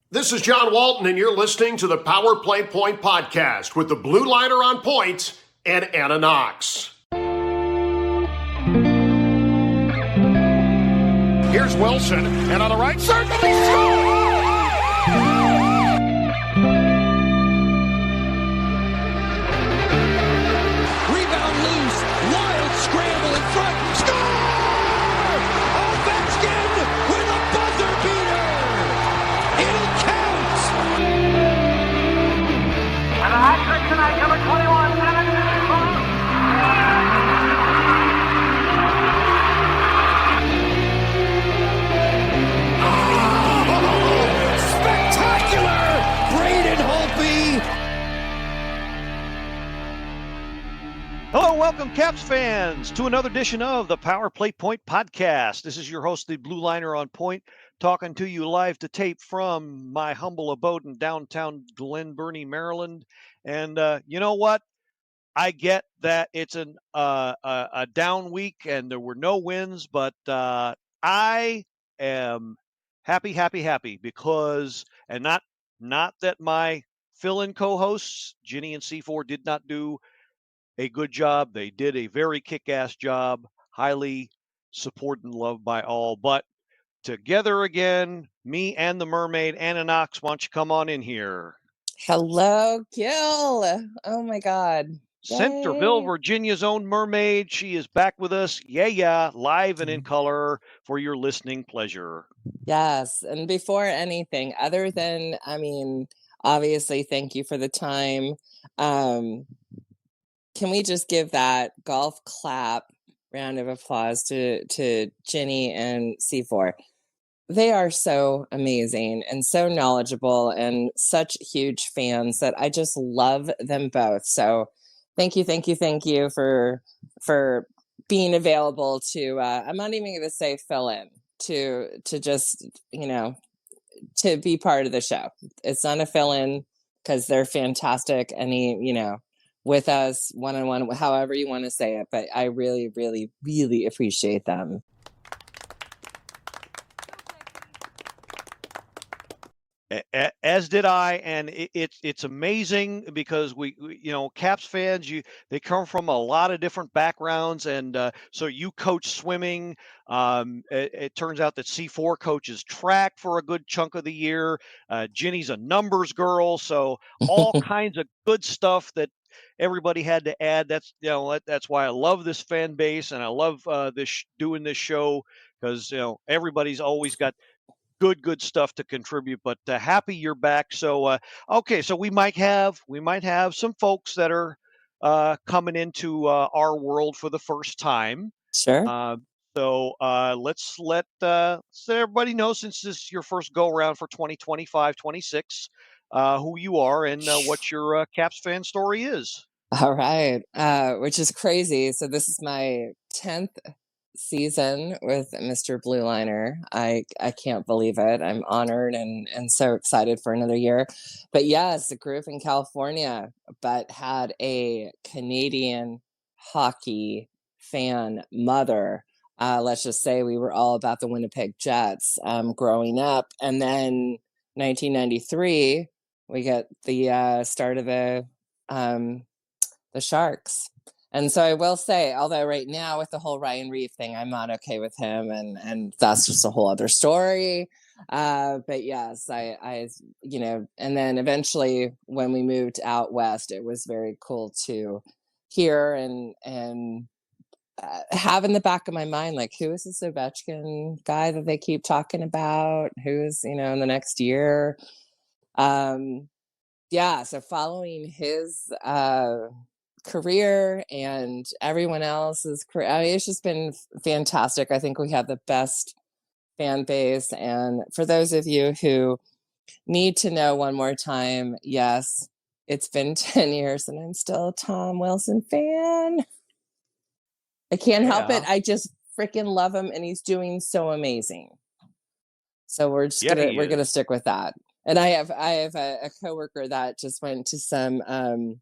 This is John Walton, and you're listening to the Power Play Point podcast with the Blue Liner on point and Anna Knox. Here's Wilson, and on the right circle, he scores! Rebound loose, wild scramble in front, score! Ovechkin with a buzzer beater! It'll count! And the hat trick tonight, number 21, Spectacular! Braden Holtby! Hello, welcome Caps fans to another edition of the Power Play Point podcast. This is your host, the Blue Liner on Point, talking to you live to tape from my humble abode in downtown Glen Burnie, Maryland. And you know what? I get that it's a down week and there were no wins, but I am happy because, and not that my fill-in co-hosts, Ginny and C4, did not do a good job. They did a very kick-ass job, highly supported and loved by all. But together again, me and the Mermaid, Anna Knox, why don't you come on in here? Hello, Gil. Oh my God. Centerville, Yay. Virginia's own Mermaid. She is back with us. Yeah, live and in color for your listening pleasure. Yes. And before anything, other than, obviously, thank you for the time. Can we just give that golf clap round of applause to Ginny and C4? They are so amazing and so knowledgeable and such huge fans that I just love them both. So thank you for being available to, I'm not even going to say fill in, to just, to be part of the show. It's not a fill in because they're fantastic. With us one-on-one, however you want to say it, but I really, really, really appreciate them. As did I, and it's amazing because we Caps fans, they come from a lot of different backgrounds, and so you coach swimming. It turns out that C4 coaches track for a good chunk of the year. Ginny's a numbers girl, so all kinds of good stuff that everybody had to add. That's why I love this fan base, and I love doing this show because everybody's always got good stuff to contribute. But happy you're back. So okay, so we might have some folks that are coming into our world for the first time. Sure. So let's let everybody know, since this is your first go around for 2025-26, who you are and what your Caps fan story is. All right. Which is crazy. So this is my 10th season with Mr. Blue Liner. I can't believe it. I'm honored and so excited for another year. But yes, I grew up in California, but had a Canadian hockey fan mother. Let's just say we were all about the Winnipeg Jets growing up. And then 1993, we get the start of the Sharks. And so I will say, although right now with the whole Ryan Reeve thing, I'm not okay with him, and that's just a whole other story. But yes, I and then eventually when we moved out west, it was very cool to hear and have in the back of my mind, like, who is this Ovechkin guy that they keep talking about? Who's, in the next year? So following his career and everyone else's career, it's just been fantastic. I think we have the best fan base. And for those of you who need to know one more time, yes, it's been 10 years and I'm still a Tom Wilson fan. I can't help it. I just freaking love him, and he's doing so amazing. So we're gonna stick with that. And I have a coworker that just went to some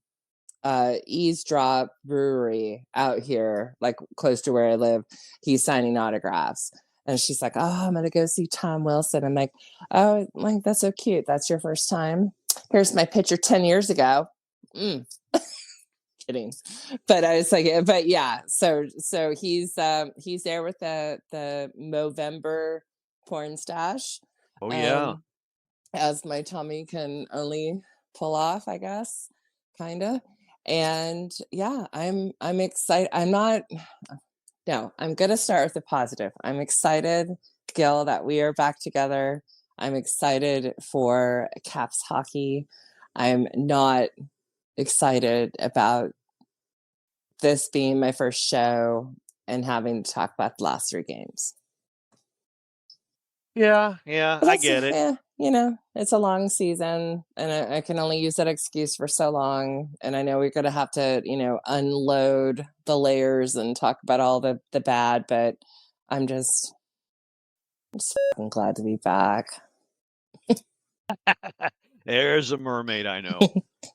Eavesdrop brewery out here, like close to where I live. He's signing autographs. And she's like, "Oh, I'm gonna go see Tom Wilson." I'm like, "Oh, like that's so cute. That's your first time. Here's my picture 10 years ago." Kidding, but I was like, but yeah. So he's there with the Movember porn stash, Oh yeah. as my tummy can only pull off, I guess, kind of. And yeah, I'm excited. I'm not. No, I'm gonna start with the positive. I'm excited, Gil, that we are back together. I'm excited for Caps hockey. I'm not excited about this being my first show and having to talk about the last 3 games. Yeah, But I get it. yeah, it's a long season, and I can only use that excuse for so long. And I know we're going to have to, unload the layers and talk about all the bad, but I'm just fucking glad to be back. There's a mermaid, I know.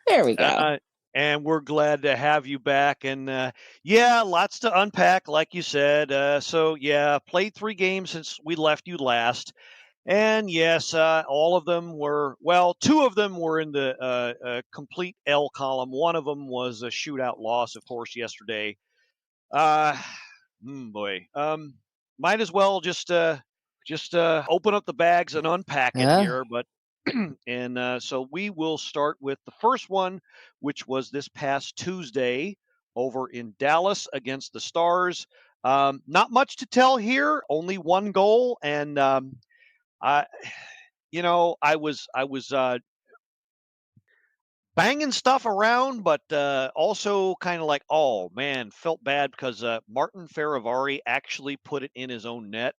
There we go. And we're glad to have you back. And yeah, lots to unpack, like you said. So yeah, played 3 games since we left you last. And yes, all of them were, well, 2 of them were in the complete L column. One of them was a shootout loss, of course, yesterday. Boy. Might as well just open up the bags and unpack it here. But and so we will start with the first one, which was this past Tuesday over in Dallas against the Stars. Not much to tell here, only 1 goal. And I was banging stuff around, but also kind of like, oh man, felt bad because Martin Faravari actually put it in his own net.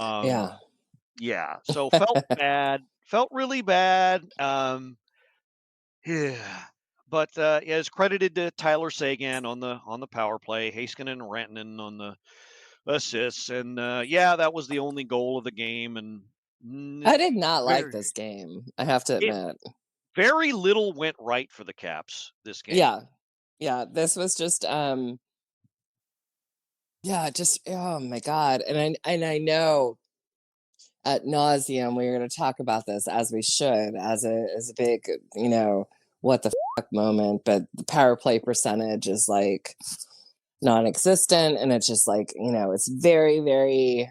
Yeah. So felt bad, felt really bad. Yeah, but it's credited to Tyler Sagan on the power play, Heiskanen and Rantanen on the assists, and yeah, that was the only goal of the game. And I did not like this game, I have to admit. Very little went right for the Caps this game. Yeah, this was just oh my God. And I know at nauseum we're going to talk about this, as we should, as a big, what the fuck moment, but the power play percentage is like non-existent, and it's just like, it's very, very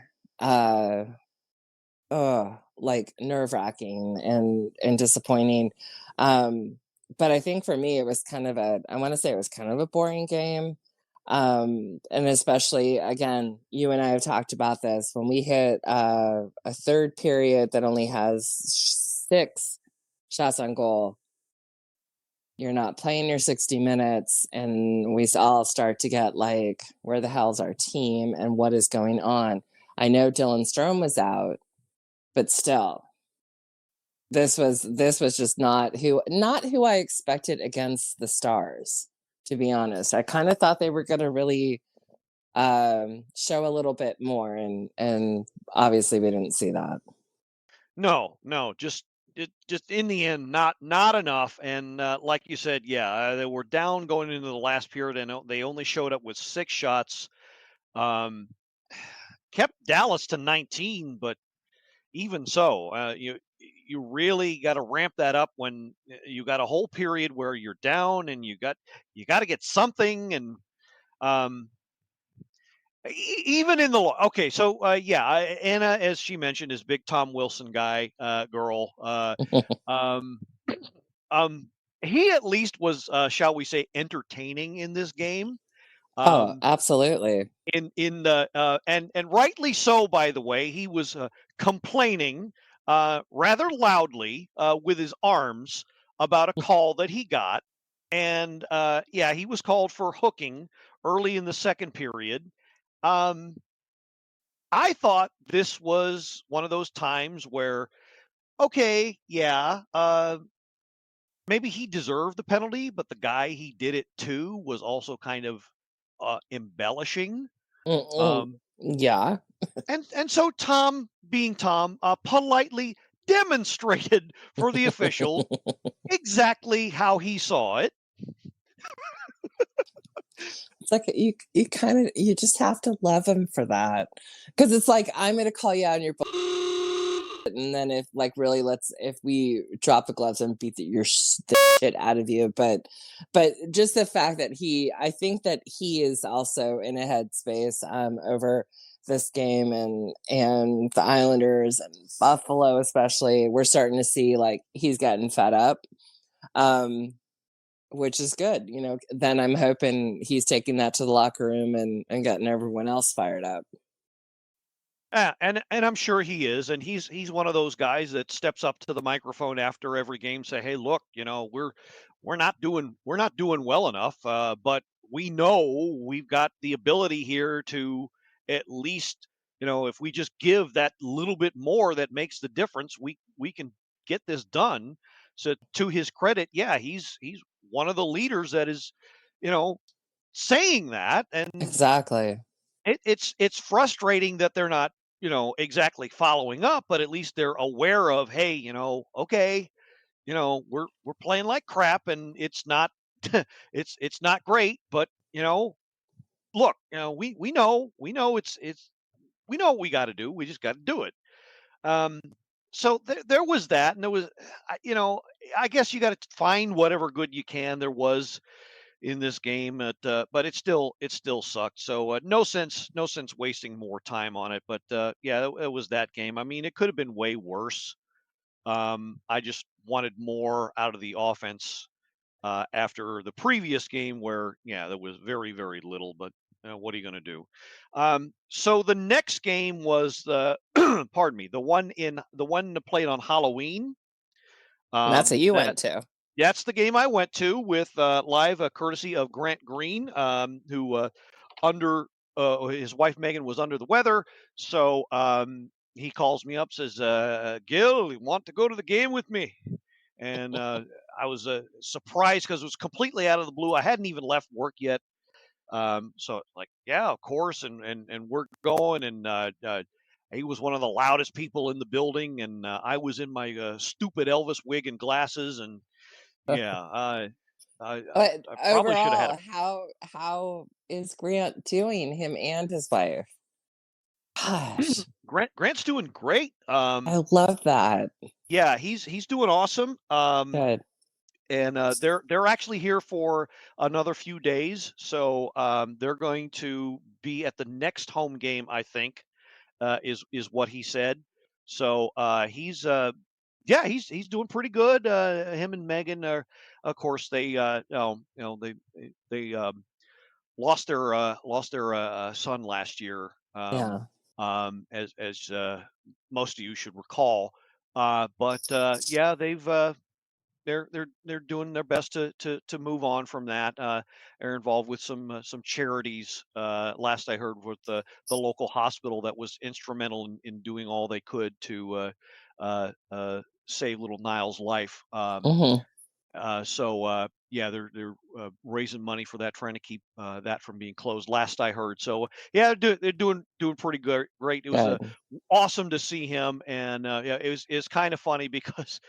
like nerve-wracking and disappointing. But I think for me it was kind of a boring game. And especially, again, you and I have talked about this, when we hit a third period that only has 6 shots on goal, you're not playing your 60 minutes, and we all start to get like, where the hell's our team and what is going on? I know Dylan Strome was out, but still, this was just not who I expected against the Stars, to be honest. I kind of thought they were going to really show a little bit more, and obviously we didn't see that. No, just in the end, not enough. And like you said, yeah, they were down going into the last period, and they only showed up with 6 shots. Kept Dallas to 19, but even so, you really got to ramp that up when you got a whole period where you're down, and you got to get something. And even in the okay, so Anna, as she mentioned, is big Tom Wilson guy, girl. He at least was, shall we say, entertaining in this game. Absolutely. In the and rightly so, by the way. He was complaining rather loudly with his arms about a call that he got. And he was called for hooking early in the second period. I thought this was one of those times where, okay, maybe he deserved the penalty, but the guy he did it to was also kind of embellishing. Yeah. And so Tom, being Tom, politely demonstrated for the official exactly how he saw it. It's like you just have to love him for that, because it's like, I'm going to call you out on your and then if we drop the gloves and beat the shit out of you, but just the fact that I think that he is also in a headspace over this game, and the Islanders and Buffalo especially, we're starting to see like he's getting fed up, which is good. Then I'm hoping he's taking that to the locker room and getting everyone else fired up. Yeah, and I'm sure he is, and he's one of those guys that steps up to the microphone after every game, say, "Hey, look, we're not doing well enough, but we know we've got the ability here to at least, if we just give that little bit more that makes the difference, we can get this done." So to his credit, yeah, he's one of the leaders that is, saying that, and Exactly. it's frustrating that they're not, exactly following up, but at least they're aware of, hey, okay, we're playing like crap, and it's not it's not great, but look, we know it's we know what we got to do. We just got to do it. So there was that, and there was, I guess you got to find whatever good you can there was in this game, but it still sucked. So no sense wasting more time on it. But yeah, it was that game. I mean, it could have been way worse. I just wanted more out of the offense after the previous game, where there was very little. But what are you going to do? So the next game was the pardon me, the one played on Halloween. And that's what you went to. That's the game I went to with live courtesy of Grant Green, who his wife Megan was under the weather. So he calls me up, says, "Gil, you want to go to the game with me?" And I was surprised because it was completely out of the blue. I hadn't even left work yet. So like, yeah, of course. And we're going, and he was one of the loudest people in the building, and I was in my stupid Elvis wig and glasses, and yeah, I But probably should have had overall, how is Grant doing, him and his wife? Gosh, Grant's doing great. I love that. Yeah, he's doing awesome. Good. And they're actually here for another few days, so they're going to be at the next home game, I think, is what he said. So he's doing pretty good. Him and Megan are, of course, they they lost their son last year. Yeah. As most of you should recall. But yeah, they're doing their best to move on from that. They're involved with some charities. Last I heard, with the local hospital that was instrumental in doing all they could to save little Niall's life. Mm-hmm. So yeah, they're raising money for that, trying to keep that from being closed. Last I heard. So yeah, they're doing pretty good. Great. It was awesome to see him, and yeah, it's kind of funny because,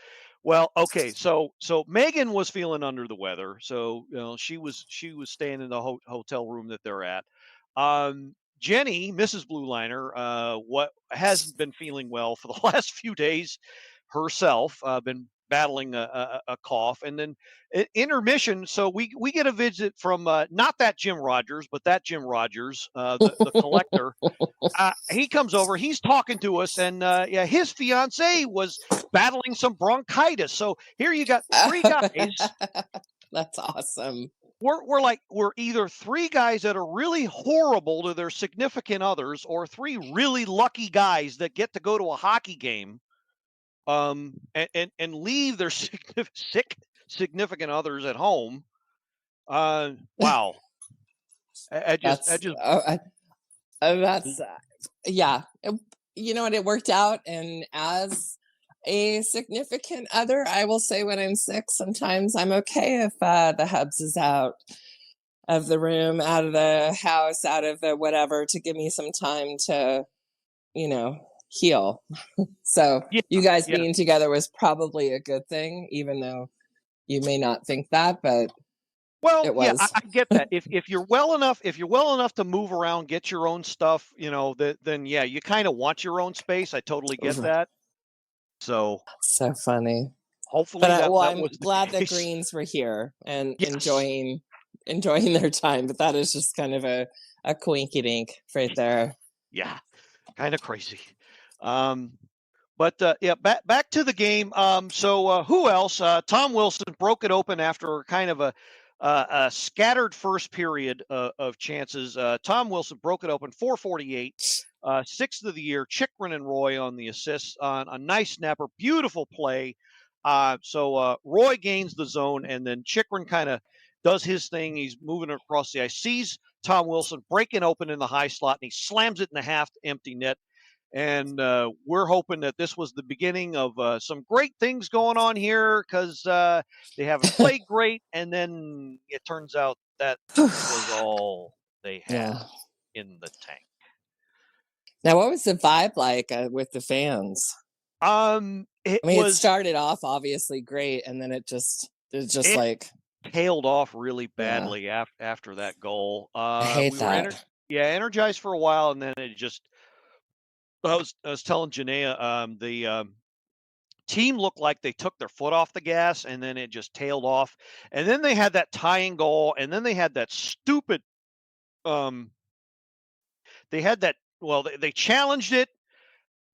well, okay, so Megan was feeling under the weather, so she was staying in the hotel room that they're at. Jenny, Mrs. Blue Liner, what hasn't been feeling well for the last few days herself, been battling a cough, and then intermission. So we get a visit from not that Jim Rogers, but that Jim Rogers, the collector. He comes over. He's talking to us, and yeah, his fiance was battling some bronchitis. So here you got three guys. That's awesome. We're either three guys that are really horrible to their significant others, or three really lucky guys that get to go to a hockey game, and leave their significant others at home. Wow. That's yeah. You know what? It worked out, and as a significant other, I will say, when I'm sick, sometimes I'm okay if the hubs is out of the room, out of the house, out of the whatever, to give me some time to, heal. So you guys being together was probably a good thing, even though you may not think that, but Well, It yeah, was. I get that. If you're well enough to move around, get your own stuff, then yeah, you kind of want your own space. I totally get that. So So funny. But hopefully that I'm was the glad the case. Greens were here and Yes. enjoying their time. But that is just kind of a quinky dink right there. Yeah, kind of crazy. Um, but yeah, back to the game. So who else? Tom Wilson broke it open after kind of a scattered first period of chances. Tom Wilson broke it open, 448, sixth of the year. Chikrin and Roy on the assists on a nice snapper, beautiful play. So Roy gains the zone, and then Chikrin kind of does his thing. He's moving across the ice, sees Tom Wilson breaking open in the high slot, and he slams it in the half empty net. And we're hoping that this was the beginning of some great things going on here because they haven't played great. And then it turns out that was all they had Yeah. in the tank. Now, what was the vibe like with the fans? It started off obviously great, and then it like tailed off really badly after that goal. I hate that. Energized for a while, and then it just. I was telling Janaea, the team looked like they took their foot off the gas, and then it just tailed off. And then they had that tying goal, and then they had that stupid. They had that. Well, they challenged it,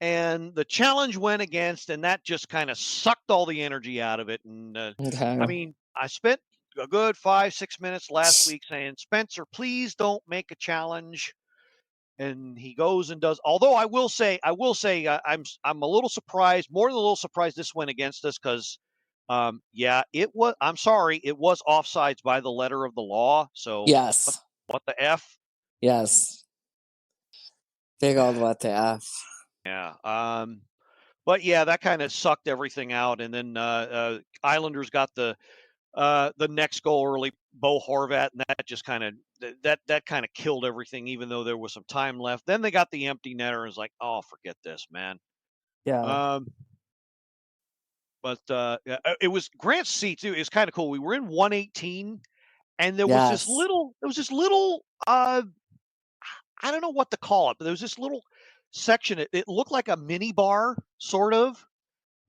and the challenge went against, and that just kind of sucked all the energy out of it. And Okay. I mean, I spent a good 5-6 minutes last week saying, Spencer, please don't make a challenge. And he goes and does. Although I will say, I'm a little surprised, more than a little surprised this went against us because, it was. I'm sorry, it was offsides by the letter of the law. So Yes. what the f? Yes. Big old what the f? Yeah. But yeah, that kind of sucked everything out. And then Islanders got the next goal early, Bo Horvat, and that just kind of that kind of killed everything, even though there was some time left. Then they got the empty netter, and it's like, oh, forget this, man. Yeah. But it was Grant's seat too. It's kind of cool. We were in 118, and there was this little. I don't know what to call it, but there was this little section. It looked like a mini bar, sort of,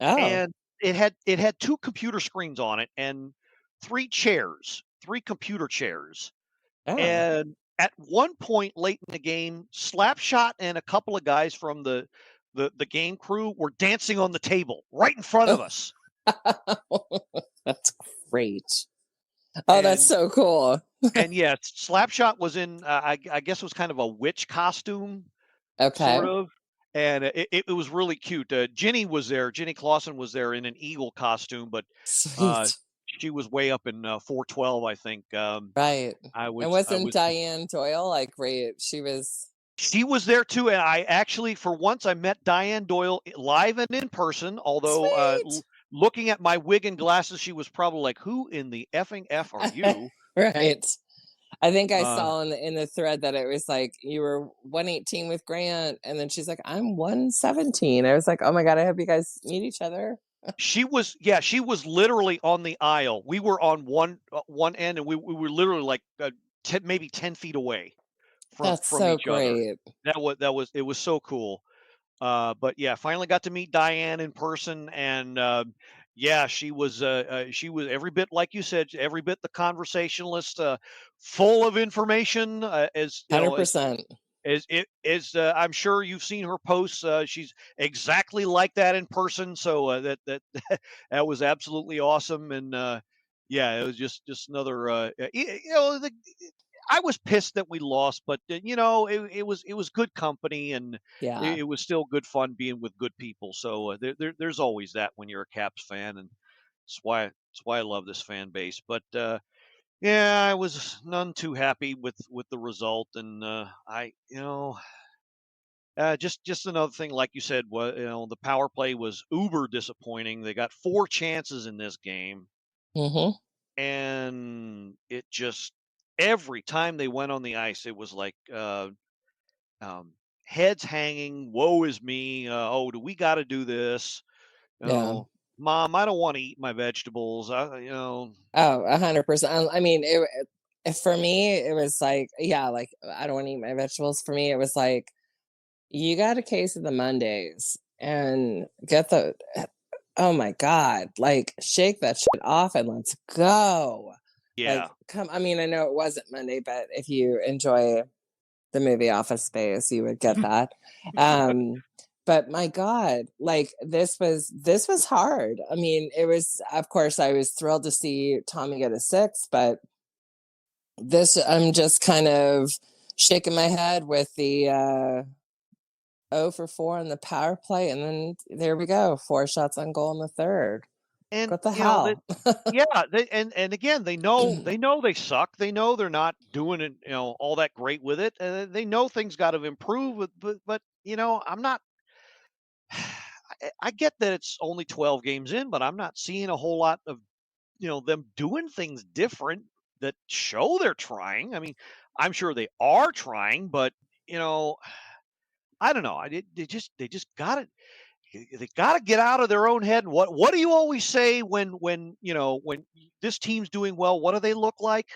and it had two computer screens on it and three computer chairs. And at one point late in the game, Slapshot and a couple of guys from the game crew were dancing on the table right in front of us. That's great. Oh, that's so cool. And yeah, Slapshot was in, I guess it was kind of a witch costume. Okay. Sort of. And it was really cute. Ginny was there. Ginny Clausen was there in an eagle costume, but she was way up in 412, I think. Right. And wasn't Diane Doyle like great? She was there too. And I actually, for once, I met Diane Doyle live and in person. Although looking at my wig and glasses, she was probably like, "Who in the effing f are you?" Right. I think I saw in the thread that it was like you were 118 with Grant, and then she's like, "I'm 117." I was like, "Oh my god, I hope you guys meet each other." She was literally on the aisle. We were on one end, and we were literally like maybe 10 feet away from each other. It was so cool. But yeah, finally got to meet Diane in person, and she was every bit like you said, every bit the conversationalist, full of information, as 100%. I'm sure you've seen her posts. She's exactly like that in person. So that was absolutely awesome. And it was just another. I was pissed that we lost, but it was good company, and it was still good fun being with good people. So there's always that when you're a Caps fan, and that's why I love this fan base. But I was none too happy with the result, and just another thing, like you said, the power play was uber disappointing. They got 4 chances in this game, and it just every time they went on the ice, it was like heads hanging. Woe is me! Do we got to do this? Mom, I don't want to eat my vegetables. Oh, 100%. I mean, for me, it was like, yeah, like I don't want to eat my vegetables. For me, it was like, you got a case of the Mondays and get oh my God, like shake that shit off and let's go. Yeah. Like, I mean, I know it wasn't Monday, but if you enjoy the movie Office Space, you would get that. But my God, like this was hard. I mean, it was, of course, I was thrilled to see Tommy get a 6, but I'm just kind of shaking my head with the 0 for 4 on the power play, and then there we go, 4 shots on goal in the third. And What the hell? and again, they know they suck. They know they're not doing it, all that great with it. They know things got to improve, but I'm not. I get that it's only 12 games in, but I'm not seeing a whole lot of them doing things different that show they're trying. I mean, I'm sure they are trying, but I don't know. They just got it. They got to get out of their own head. And what do you always say when this team's doing well? What do they look like?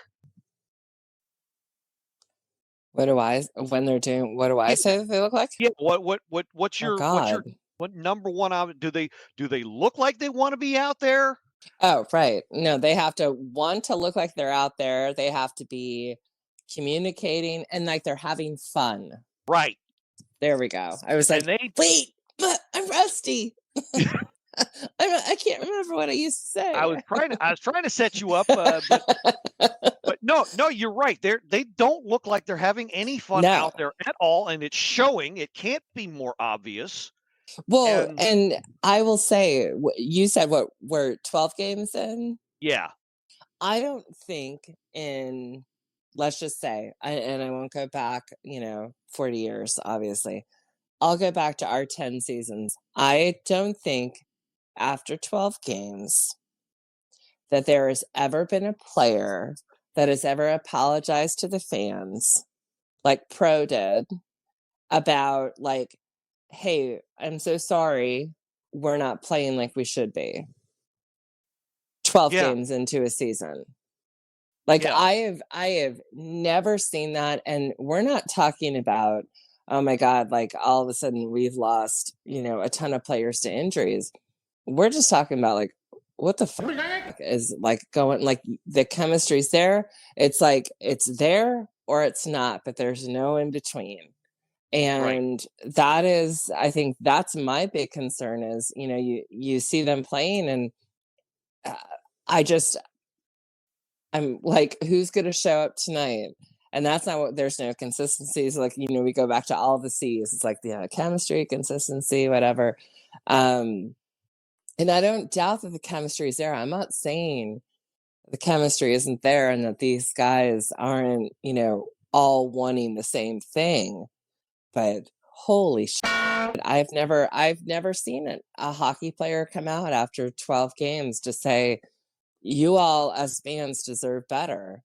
What do I say that they look like? Yeah. What's Oh your God. what number one out? Do they look like they want to be out there? Oh, right. No, they have to want to look like they're out there. They have to be communicating and like they're having fun. Right. There we go. I was like, wait, but I'm rusty. I can't remember what I used to say. I was trying to set you up, but no, you're right. They don't look like they're having any fun out there at all, and it's showing. It can't be more obvious. Well, and I will say, you said what, we're 12 games in? Yeah. I don't think let's just say, and I won't go back, 40 years, obviously. I'll go back to our 10 seasons. I don't think after 12 games that there has ever been a player that has ever apologized to the fans like Pro did about like, hey, I'm so sorry, we're not playing like we should be. 12 games into a season. Like I have never seen that. And we're not talking about, oh my God, like all of a sudden we've lost, a ton of players to injuries. We're just talking about like, what the fuck is like going, like the chemistry's there. It's like, it's there or it's not, but there's no in between. And that is, I think that's my big concern is, you see them playing and I'm like, who's going to show up tonight? And that's not what, there's no consistencies. Like, we go back to all the C's. It's like the chemistry, consistency, whatever. And I don't doubt that the chemistry is there. I'm not saying the chemistry isn't there and that these guys aren't, all wanting the same thing. But holy shit, I've never seen a hockey player come out after 12 games to say, you all as fans deserve better.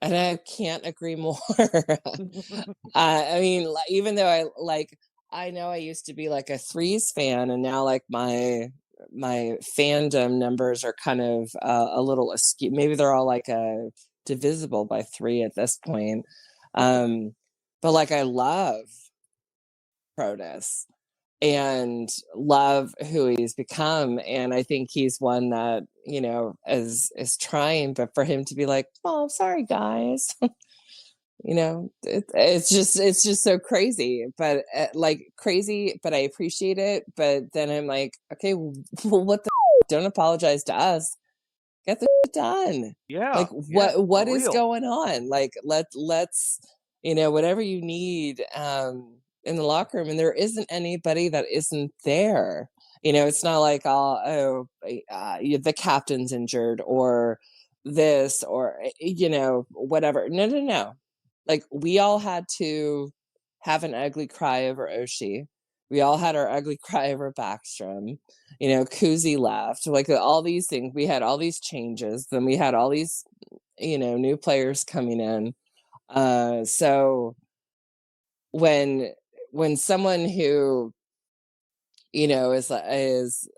And I can't agree more. I mean, even though I know I used to be like a Threes fan, and now like my fandom numbers are kind of a little askew. Maybe they're all like divisible by 3 at this point. But like I love Protus and love who he's become, and I think he's one that is trying, but for him to be like, oh, I'm sorry guys, it's just so crazy, but crazy, but I appreciate it. But then I'm like, okay, well, what the don't apologize to us, get the done. Like what is going on? Like let's whatever you need in the locker room, and there isn't anybody that isn't there. It's not like, the captain's injured or this or, whatever. No. Like we all had to have an ugly cry over Oshie. We all had our ugly cry over Backstrom. Kuzi left. Like all these things, we had all these changes. Then we had all these, new players coming in. So when someone who is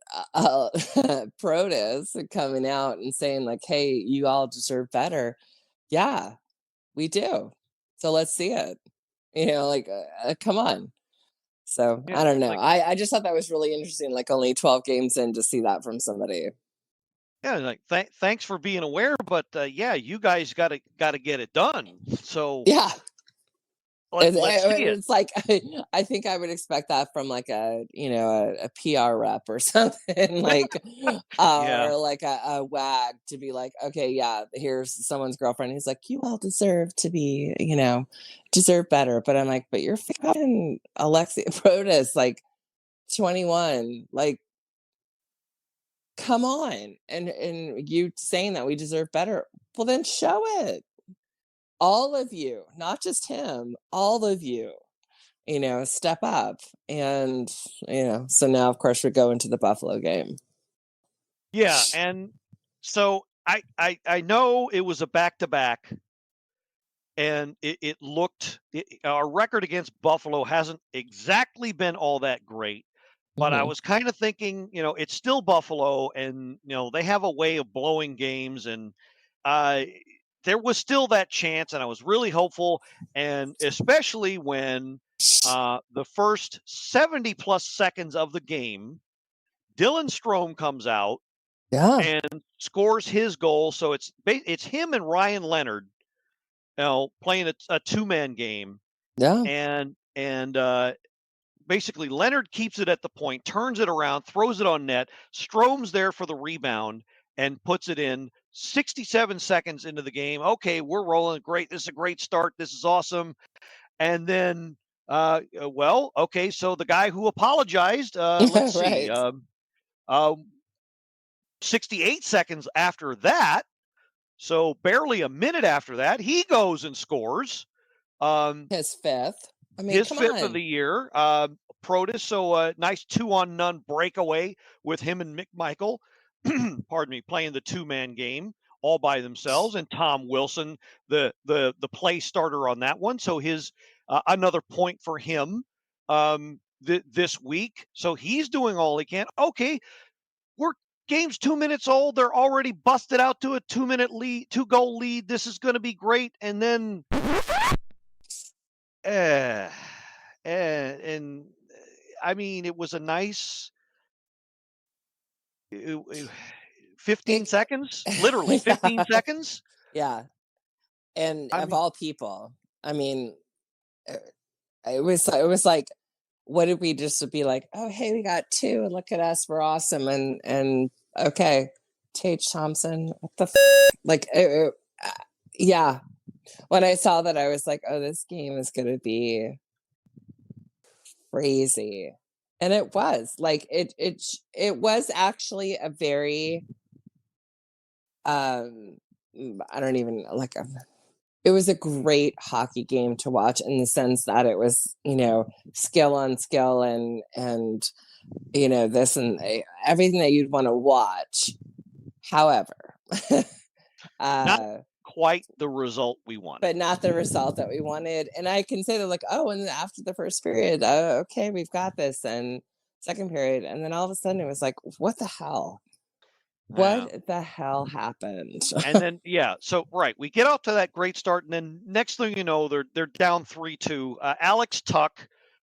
Protus coming out and saying like, "Hey, you all deserve better." Yeah, we do. So let's see it. Come on. So Yeah, I don't know. like I just thought that was really interesting. Like only 12 games in to see that from somebody. yeah, like thanks for being aware, but yeah, you guys gotta get it done. So Yeah. let's see it. It's like I think I would expect that from like a PR rep or something like Yeah. or like a wag to be like, okay, yeah, here's someone's girlfriend. He's like, you all deserve to be, deserve better. But I'm like, but you're fucking Alexia Protus, like 21, like come on. And you saying that we deserve better. Well, then show it. All of you, not just him, all of you, step up. And, so now, of course, we go into the Buffalo game. Yeah, and so I know it was a back-to-back, and it looked our record against Buffalo hasn't exactly been all that great, but I Mhm. was kind of thinking, it's still Buffalo, and they have a way of blowing games, and uh, there was still that chance, and I was really hopeful, and especially when the first 70 plus seconds of the game, Dylan Strome comes out Yeah. and scores his goal. So it's him and Ryan Leonard, playing a two-man game, Yeah. and basically Leonard keeps it at the point, turns it around, throws it on net. Strome's there for the rebound and puts it in. 67 seconds into the game. Okay, we're rolling. Great. This is a great start. This is awesome. And then, okay, so the guy who apologized, let's see, Right. 68 seconds after that, so barely a minute after that, he goes and scores. His fifth. I mean, His come fifth of on. the year. Protus, so a nice 2-on-none breakaway with him and McMichael, pardon me, playing the two-man game all by themselves, and Tom Wilson, the play starter on that one. So his another point for him this week. So he's doing all he can. Okay, we're game's 2 minutes old. They're already busted out to a 2-minute lead, 2-goal lead. This is going to be great. And then, and I mean, it was a nice 15 seconds, literally 15 Yeah. seconds. Yeah. And I of mean, all people, I mean, it was like, what did we just be like? Oh, hey, we got two, and look at us, we're awesome, and okay, Tage Thompson, what the like, yeah. When I saw that, I was like, oh, this game is gonna be crazy, and it was like it was actually a very I don't even like it was a great hockey game to watch in the sense that it was, skill on skill and this and everything that you'd want to watch. However, not quite the result we wanted. but not the result that we wanted. And I can say that like, oh, and after the first period, okay, we've got this. And second period, and then all of a sudden it was like, what the hell? What the hell happened? And then, yeah, so right, we get off to that great start, and then next thing you know, they're down 3-2. Alex Tuck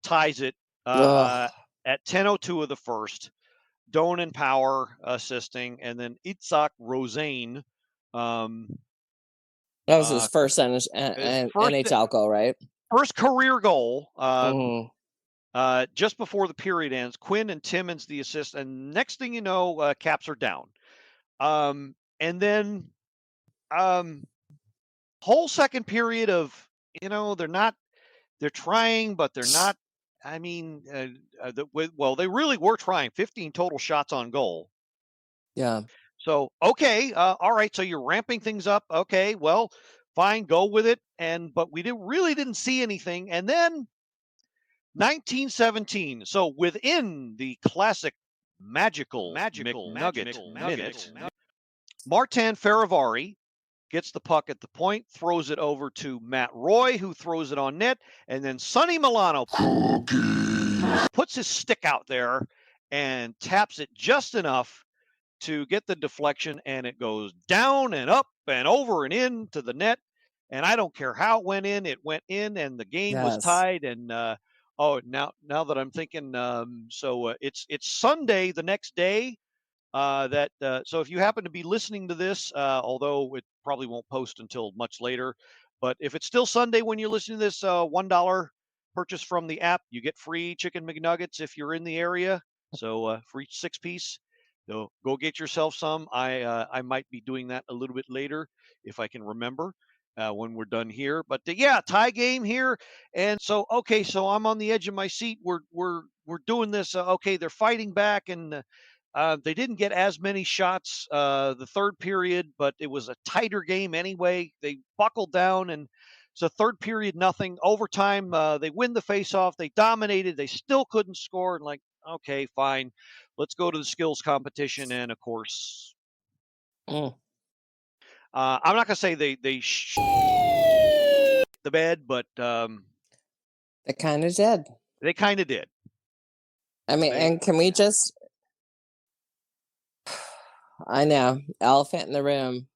ties it at 10:02 of the first. Doan and Power assisting, and then Itzhak Rosane. That was his first NHL goal, right? First career goal. Mm-hmm. Just before the period ends, Quinn and Timmons the assist, and next thing you know, Caps are down. And then whole second period of, they're trying, but they're not. I mean, they really were trying. 15 total shots on goal. Yeah. So, okay. All right. So you're ramping things up. Okay. Well, fine. Go with it. But we really didn't see anything. And then 1917. So within the classic magical McNugget minute, Martin Faravari gets the puck at the point, throws it over to Matt Roy, who throws it on net, and then Sonny Milano puts his stick out there and taps it just enough to get the deflection, and it goes down and up and over and in to the net. And I don't care how it went in, and the game was Yes. tied. And now that I'm thinking, it's Sunday the next day. So if you happen to be listening to this, although it probably won't post until much later, but if it's still Sunday when you're listening to this, $1 purchase from the app, you get free chicken McNuggets if you're in the area. So for each 6-piece, so go get yourself some. I might be doing that a little bit later if I can remember when we're done here. But yeah, tie game here, and so okay, so I'm on the edge of my seat. We're doing this. Okay, they're fighting back, and they didn't get as many shots the third period, but it was a tighter game anyway. They buckled down, and so third period, nothing. Overtime, they win the faceoff. They dominated. They still couldn't score. And like, okay, fine. Let's go to the skills competition. And of course, I'm not gonna say they the bed, but They kind of did. they kind of did. I mean, and can we just? I know, elephant in the room.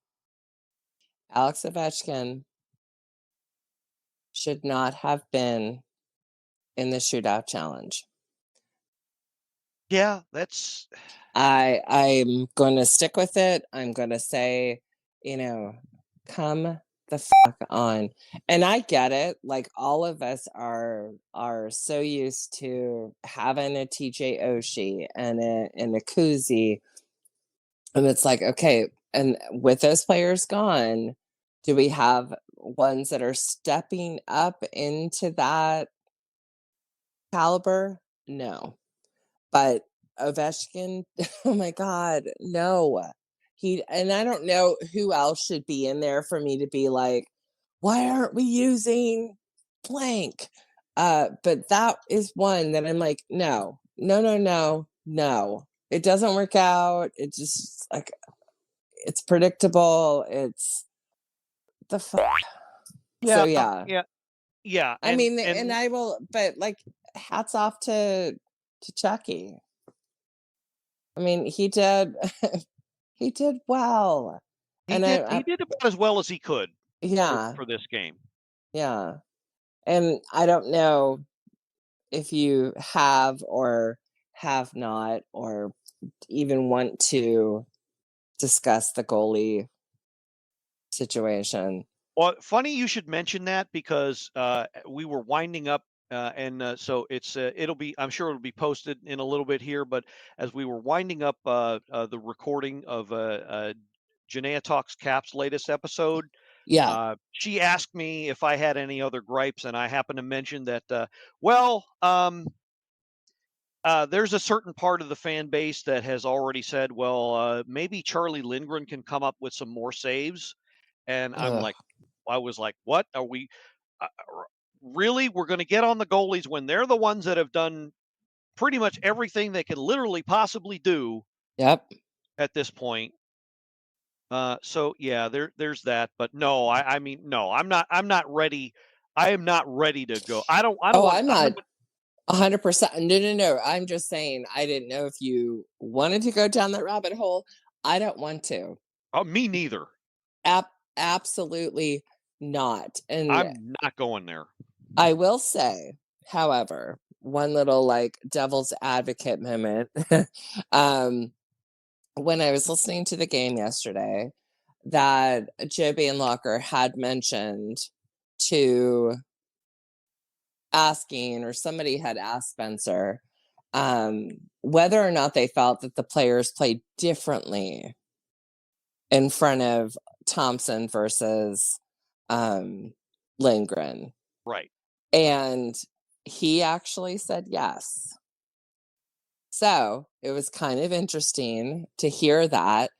Alex Ovechkin should not have been in the shootout challenge. Yeah, that's. I'm going to stick with it. I'm going to say, come the fuck on. And I get it. Like, all of us are so used to having a TJ Oshie and a Kuzi. And it's like, okay, and with those players gone, do we have ones that are stepping up into that caliber? No. But Ovechkin, oh my God, no. And I don't know who else should be in there for me to be like, why aren't we using blank? But that is one that I'm like, no. It doesn't work out. It just like, it's predictable. It's the fuck. Yeah. So yeah. I mean, and I will, but like, hats off to Chucky. I mean, he did he did well. He did about as well as he could. Yeah. For this game. Yeah. And I don't know if you have or have not or even want to discuss the goalie situation. Well, funny you should mention that, because we were winding up, so it's I'm sure it'll be posted in a little bit here. But as we were winding up the recording of Janaea Talks Caps latest episode, she asked me if I had any other gripes, and I happened to mention that there's a certain part of the fan base that has already said, well, maybe Charlie Lindgren can come up with some more saves. And I was like, what are we really? We're going to get on the goalies when they're the ones that have done pretty much everything they can literally possibly do. Yep. At this point. So yeah, there's that. But no, I mean, no, I'm not ready. I am not ready to go. I'm not 100%. No. I'm just saying, I didn't know if you wanted to go down that rabbit hole. I don't want to. Oh, me neither. Absolutely not. And I'm not going there. I will say, however, one little like devil's advocate moment. When I was listening to the game yesterday, that Joe Bainlocker had mentioned to asking, or somebody had asked Spencer, whether or not they felt that the players played differently in front of Thompson versus Lindgren. Right. And he actually said yes. So it was kind of interesting to hear that,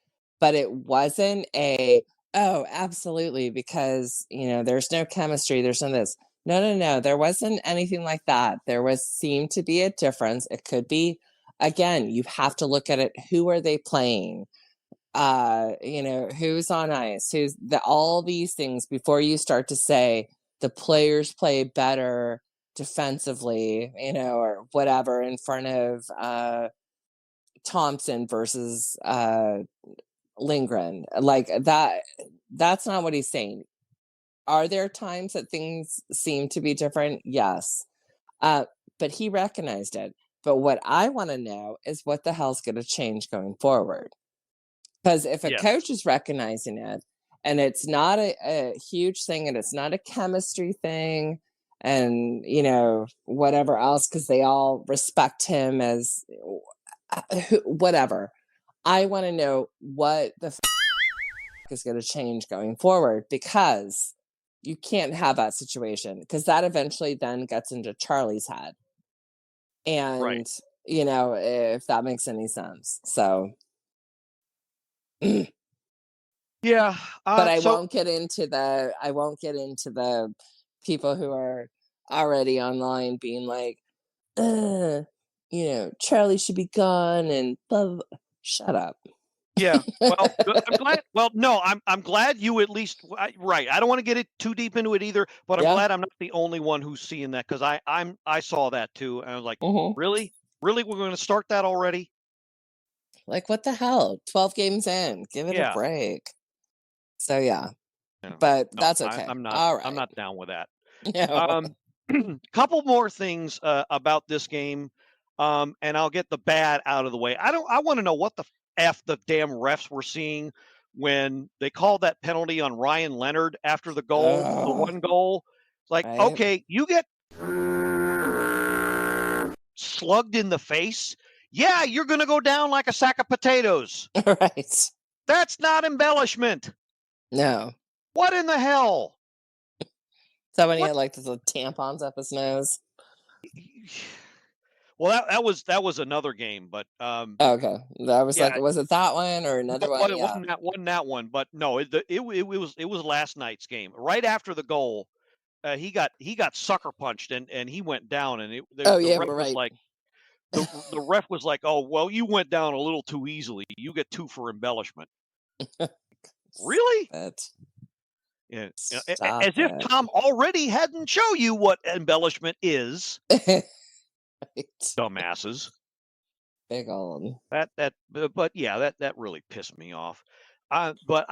but it wasn't oh, absolutely, because, there's no chemistry, there's none of this. No. There wasn't anything like that. There seemed to be a difference. It could be, again, you have to look at it. Who are they playing? Who's on ice? All these things before you start to say the players play better defensively, or whatever in front of Thompson versus Lindgren. Like that's not what he's saying. Are there times that things seem to be different? Yes. But he recognized it. But what I want to know is what the hell's going to change going forward. Because if a coach is recognizing it and it's not a huge thing and it's not a chemistry thing and, whatever else, because they all respect him as whatever. I want to know what the is going to change going forward, because you can't have that situation, because that eventually then gets into Charlie's head. And, if that makes any sense. So. Yeah. But I won't get into the people who are already online being like, Charlie should be gone and blah, blah, blah. Shut up. Yeah. Well, I'm glad. Well, no, I'm glad you at least right. I don't want to get it too deep into it either, but I'm glad I'm not the only one who's seeing that, because I saw that too, and I was like, really, we're going to start that already? Like, what the hell? 12 games in, give it a break. So but that's okay. I'm not. All right. I'm not down with that. No. Couple more things about this game, and I'll get the bad out of the way. I want to know what the F the damn refs were seeing when they called that penalty on Ryan Leonard after the goal, the one goal. Like, okay, you get slugged in the face. Yeah, you're going to go down like a sack of potatoes. Right. That's not embellishment. No. What in the hell? So when he had like the tampons up his nose. Well, that was another game, but okay, that was like, was it that one or another one? It wasn't that one, but no, it was last night's game. Right after the goal, he got sucker punched and he went down, and the ref was like, the ref was like, oh well, you went down a little too easily. You get 2 for embellishment. Really? Yeah. As if Tom already hadn't shown you what embellishment is. Right. Dumbasses. Big old. But yeah, that really pissed me off. But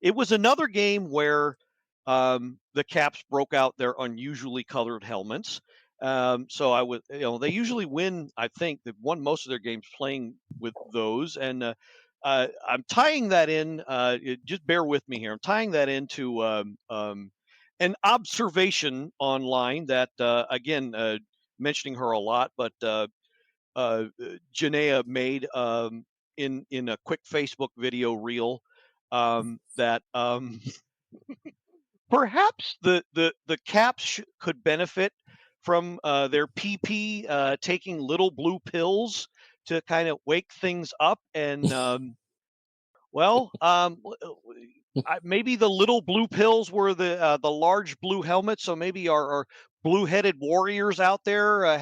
it was another game where the Caps broke out their unusually colored helmets. So I would, they usually win. I think they've won most of their games playing with those, and I'm tying that in. Just bear with me here. I'm tying that into an observation online that, again, mentioning her a lot, but Janaea made in a quick Facebook video reel that perhaps the Caps could benefit from their PP taking little blue pills to kind of wake things up, and maybe the little blue pills were the large blue helmets. So maybe our blue-headed warriors out there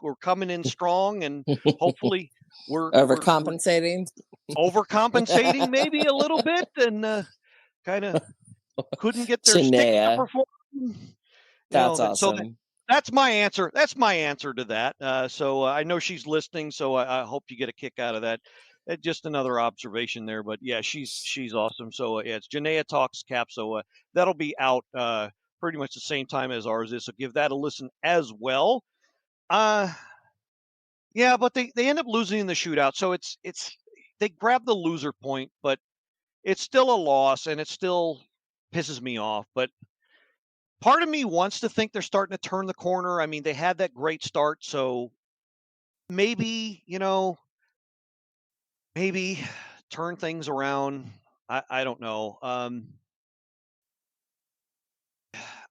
were coming in strong, and hopefully we're overcompensating. Overcompensating maybe a little bit, and kind of couldn't get their stick to perform. That's awesome. So that's my answer. That's my answer to that. So I know she's listening, so I hope you get a kick out of that. Just another observation there, but yeah, she's awesome. So it's Janaea Talks Cap. So that'll be out pretty much the same time as ours is. So give that a listen as well. Yeah, but they end up losing in the shootout. So it's they grab the loser point, but it's still a loss, and it still pisses me off. But part of me wants to think they're starting to turn the corner. I mean, they had that great start, so maybe maybe turn things around. I don't know.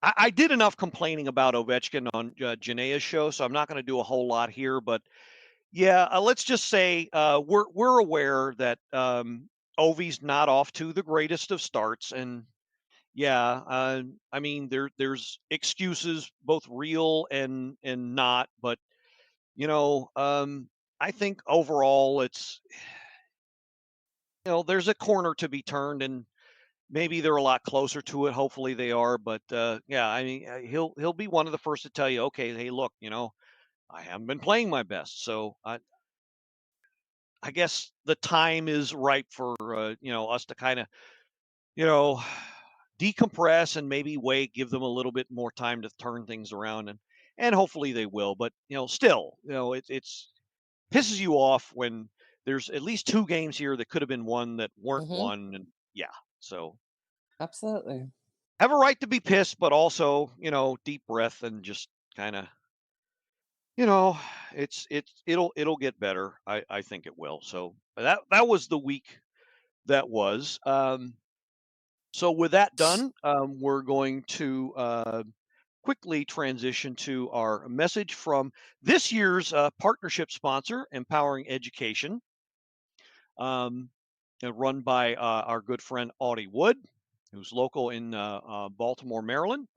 I did enough complaining about Ovechkin on Janaea's show, so I'm not going to do a whole lot here. But yeah, let's just say we're aware that Ovi's not off to the greatest of starts, and yeah, I mean there's excuses, both real and not, but I think overall it's there's a corner to be turned, and maybe they're a lot closer to it. Hopefully they are, but yeah, I mean he'll be one of the first to tell you, okay, hey, look, I haven't been playing my best. So I guess the time is ripe for us to kind of you know decompress and maybe give them a little bit more time to turn things around, and hopefully they will. But still, it's pisses you off when there's at least two games here that could have been won that weren't Hmm. won, and yeah, so Absolutely. have a right to be pissed, but also deep breath and just kind of you know it'll get better. I think it will. So that was the week that was. So with that done, we're going to quickly transition to our message from this year's partnership sponsor, Empowering Education, um, run by our good friend Audie Wood, who's local in Baltimore, Maryland.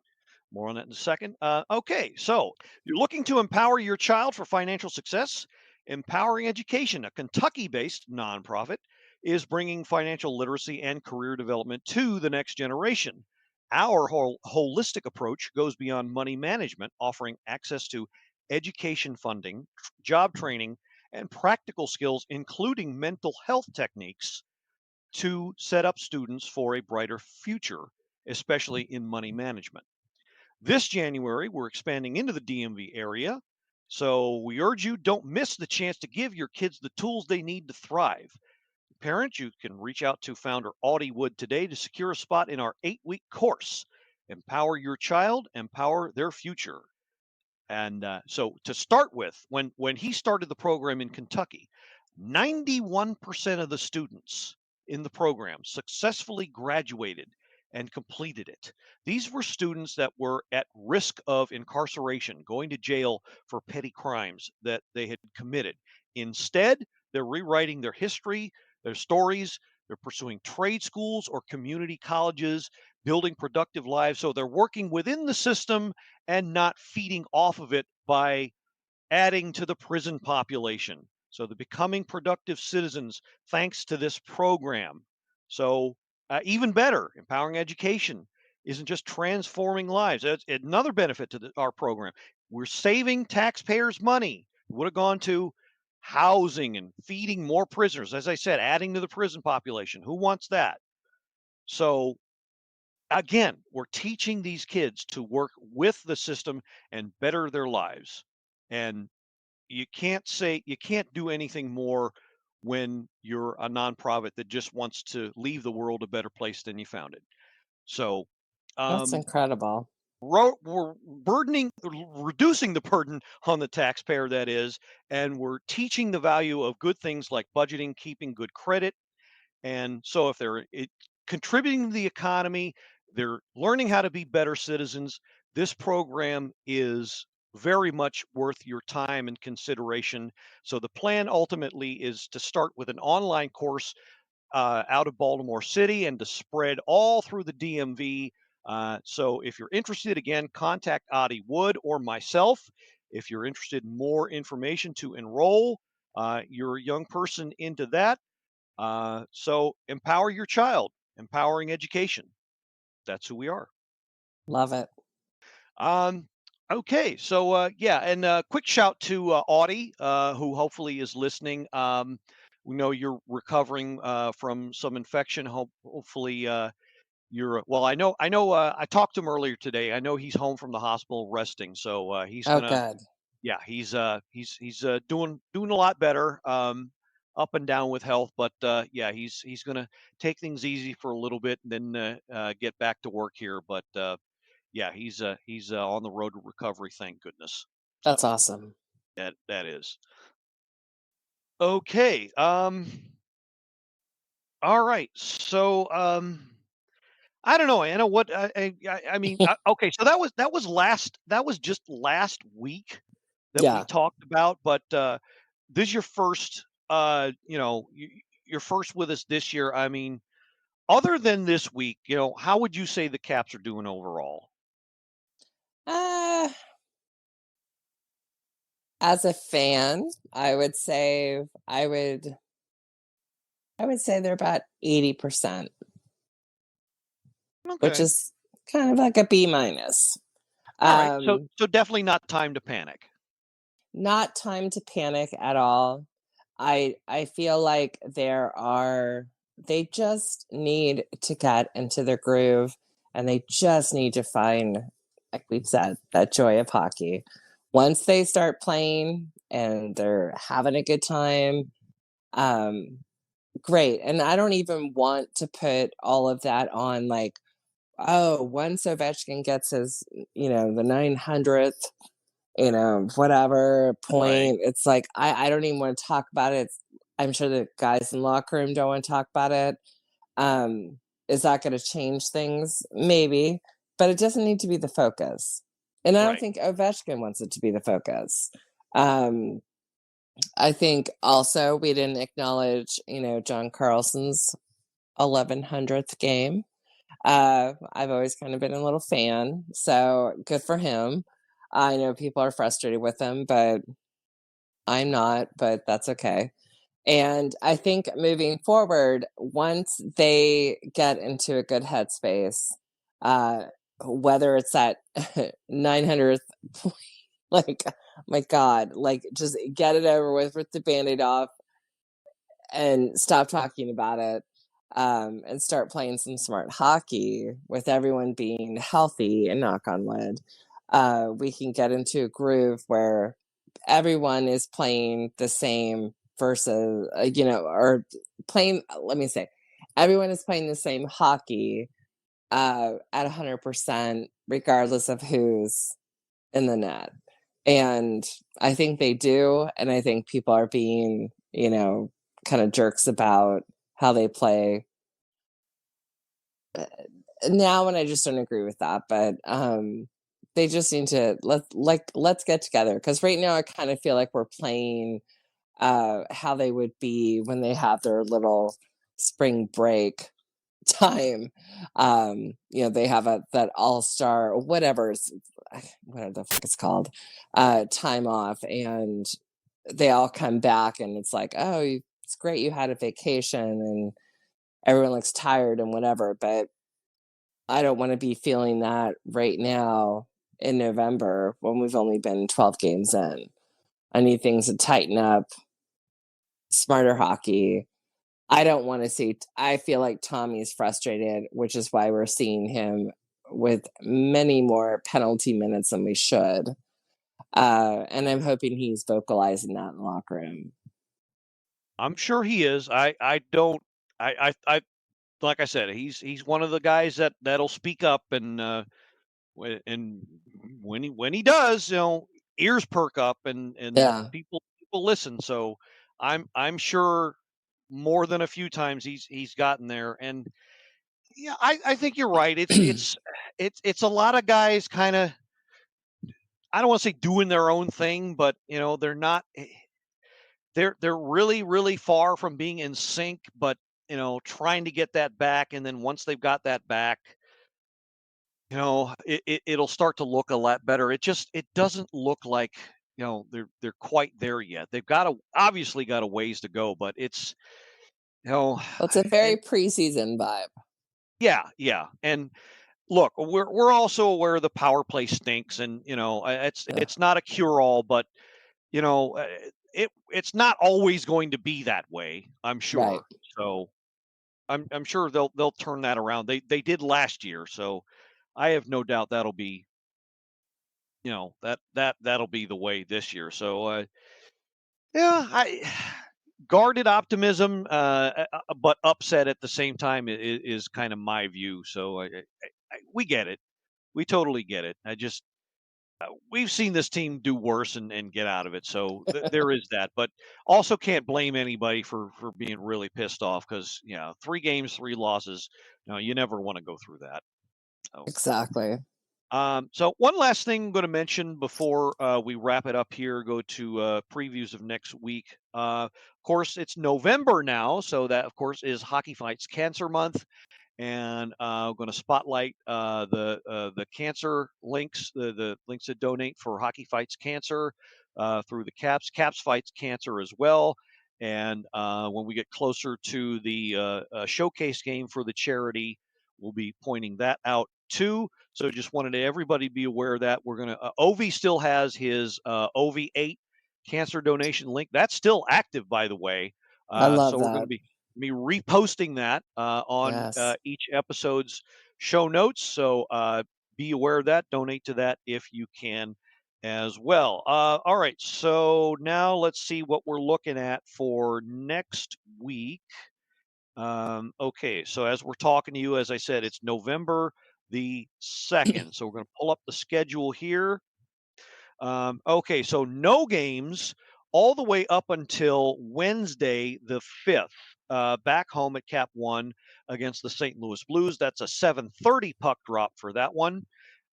More on that in a second. Okay, so you're looking to empower your child for financial success? Empowering Education, a Kentucky based nonprofit, is bringing financial literacy and career development to the next generation. Our holistic approach goes beyond money management, offering access to education funding, job training, and practical skills, including mental health techniques, to set up students for a brighter future, especially in money management. This January, we're expanding into the DMV area. So we urge you, don't miss the chance to give your kids the tools they need to thrive. Parents, you can reach out to founder Audie Wood today to secure a spot in our 8-week course. Empower your child, empower their future. And so to start with, when he started the program in Kentucky, 91% of the students in the program successfully graduated and completed it. These were students that were at risk of incarceration, going to jail for petty crimes that they had committed. Instead, they're rewriting their history, their stories. They're pursuing trade schools or community colleges, building productive lives. So they're working within the system and not feeding off of it by adding to the prison population. So they're becoming productive citizens thanks to this program. So even better, Empowering Education isn't just transforming lives. It's another benefit to our program. We're saving taxpayers money. It would have gone to housing and feeding more prisoners. As I said, adding to the prison population. Who wants that? So again, we're teaching these kids to work with the system and better their lives. And you can't do anything more when you're a nonprofit that just wants to leave the world a better place than you found it. So, That's um, incredible. we're reducing the burden on the taxpayer, that is, and we're teaching the value of good things like budgeting, keeping good credit. And so if they're contributing to the economy, they're learning how to be better citizens. This program is very much worth your time and consideration. So the plan ultimately is to start with an online course out of Baltimore City and to spread all through the DMV. So if you're interested, again, contact Audie Wood or myself. If you're interested in more information to enroll your young person into that, so empower your child, Empowering Education. That's who we are. Love it. Um, okay, so yeah, and quick shout to Audie, who hopefully is listening. We know you're recovering from some infection. Hopefully, you're well. I talked to him earlier today. I know he's home from the hospital resting, so he's Oh, gonna good. yeah, he's doing a lot better, up and down with health, but yeah, he's gonna take things easy for a little bit and then get back to work here. But yeah, he's on the road to recovery, thank goodness. That's So awesome. that is okay. All right, so I don't know, Anna. What I mean, okay, so that was just last week that we Yeah. talked about, but this is your first, you're first with us this year. I mean, other than this week, how would you say the Caps are doing overall? Uh, as a fan, I would say they're about 80%, which Okay, is kind of like a B minus. all right. So Um, so definitely not time to panic. not time to panic at all. I feel like they just need to get into their groove, and they just need to find, like we've said, that joy of hockey. Once they start playing and they're having a good time, great. And I don't even want to put all of that on, like, oh, once Ovechkin gets his, the 900th, whatever point, it's like, I don't even want to talk about it. I'm sure the guys in the locker room don't want to talk about it. Is that going to change things? Maybe, but it doesn't need to be the focus. And I don't think Ovechkin wants it to be the focus. I think also we didn't acknowledge, John Carlson's 1100th game. I've always kind of been a little fan, so good for him. I know people are frustrated with him, but I'm not, but that's okay. And I think moving forward, once they get into a good headspace, whether it's at 900th point, like, my God, like, just get it over with, rip the Band-Aid off, and stop talking about it, and start playing some smart hockey with everyone being healthy, and knock on wood, we can get into a groove where everyone is playing the same versus, or playing, let me say, everyone is playing the same hockey at 100%, regardless of who's in the net. And I think they do. And I think people are being, kind of jerks about how they play now. And I just don't agree with that. But they just need to let's get together. Because right now I kind of feel like we're playing how they would be when they have their little spring break time. They have that all-star, whatever the fuck it's called, time off, and they all come back and it's like, oh, it's great you had a vacation, and everyone looks tired and whatever. But I don't want to be feeling that right now in November when we've only been 12 games in. I need things to tighten up, smarter hockey. I don't want to see, I feel like Tommy's frustrated, which is why we're seeing him with many more penalty minutes than we should. And I'm hoping he's vocalizing that in the locker room. I'm sure he is. I like I said, he's one of the guys that'll speak up, and when he does, ears perk up, and people listen. So I'm sure more than a few times he's gotten there. And yeah, I think you're right. It's a lot of guys kind of, I don't want to say doing their own thing, but they're not, they're really, really far from being in sync, but trying to get that back. And then once they've got that back, it'll start to look a lot better. It doesn't look like, they're quite there yet. They've obviously got a ways to go, but it's, it's a very preseason vibe. Yeah. And look, we're also aware the power play stinks, and it's not a cure all, but it's not always going to be that way, I'm sure. Right. So I'm sure they'll turn that around. They did last year, so I have no doubt that'll be that'll be the way this year. So I guarded optimism, but upset at the same time is kind of my view. So we get it. We totally get it. We've seen this team do worse and get out of it. So there is that, but also can't blame anybody for being really pissed off, because 3 games, 3 losses. You never want to go through that. So. Exactly. So one last thing I'm going to mention before we wrap it up here, go to previews of next week. Of course, it's November now, so that, of course, is Hockey Fights Cancer Month. And I'm going to spotlight the cancer links, the links to donate for Hockey Fights Cancer through the Caps. Caps Fights Cancer as well. And when we get closer to the showcase game for the charity, we'll be pointing that out too. So just wanted everybody to be aware of that. We're going to, Ovi still has his Ovi 8 cancer donation link. That's still active, by the way. I love so that. we're going to be reposting that on Yes. each episode's show notes. So be aware of that. Donate to that if you can as well. All right. So now let's see what we're looking at for next week. Okay. So as we're talking to you, as I said, it's November the 2nd. So we're going to pull up the schedule here. Okay, so no games all the way up until Wednesday the 5th, back home at Cap One against the St. Louis Blues. That's a 7:30 puck drop for that one.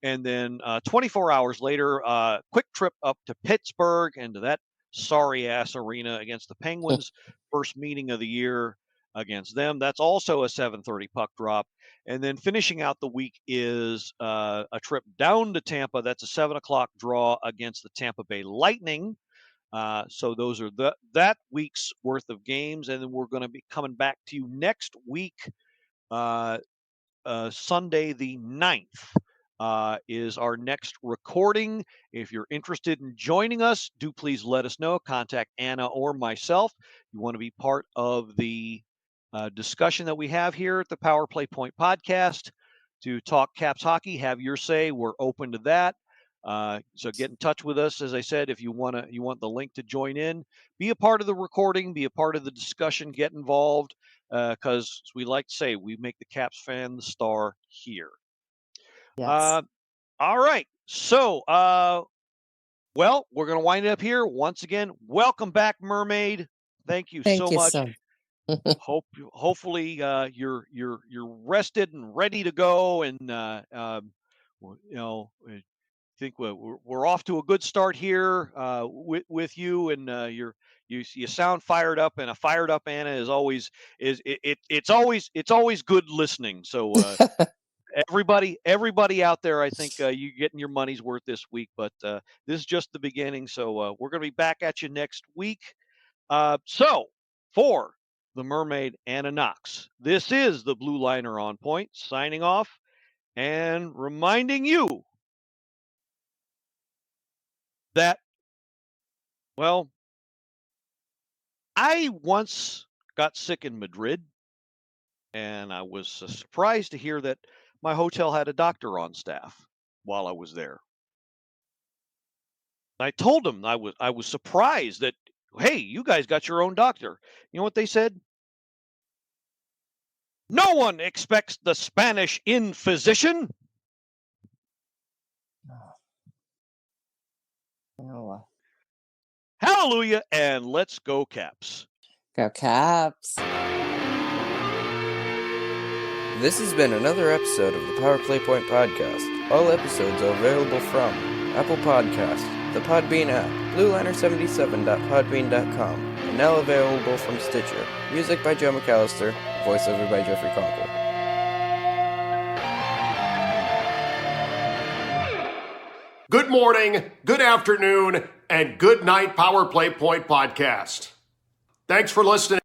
And then 24 hours later, quick trip up to Pittsburgh and to that sorry ass arena against the Penguins. First meeting of the year against them. That's also a 7:30 puck drop. And then finishing out the week is a trip down to Tampa. That's a 7:00 draw against the Tampa Bay Lightning. So those are that week's worth of games. And then we're going to be coming back to you next week, Sunday the 9th. Is our next recording. If you're interested in joining us, do please let us know. Contact Anna or myself. You want to be part of the discussion that we have here at the Power Play Point podcast to talk Caps hockey. Have your say. We're open to that. So get in touch with us. As I said, if you want the link to join in, be a part of the recording, be a part of the discussion, get involved. Because we like to say, we make the Caps fan the star here. Yes. All right. So, well, we're going to wind it up here once again. Welcome back, Mermaid. Thank you so much. Hopefully, you're rested and ready to go, and I think we're off to a good start here with you, and you sound fired up, and a fired up Anna is always it's always good listening. So everybody out there, I think you're getting your money's worth this week, but this is just the beginning. So we're going to be back at you next week. So for the Mermaid Anna Knox, this is the Blue Liner on Point signing off and reminding you that, well, I once got sick in Madrid, and I was surprised to hear that my hotel had a doctor on staff while I was there. I told them I was surprised that, hey, you guys got your own doctor. You know what they said? No one expects the Spanish in physician. Oh. Hallelujah, and let's go Caps. Go Caps. This has been another episode of the Power Play Point podcast. All episodes are available from Apple Podcasts, the Podbean app, blueliner77.podbean.com, and now available from Stitcher. Music by Joe McAllister, voiceover by Jeffrey Conkle. Good morning, good afternoon, and good night, Power Play Point podcast. Thanks for listening.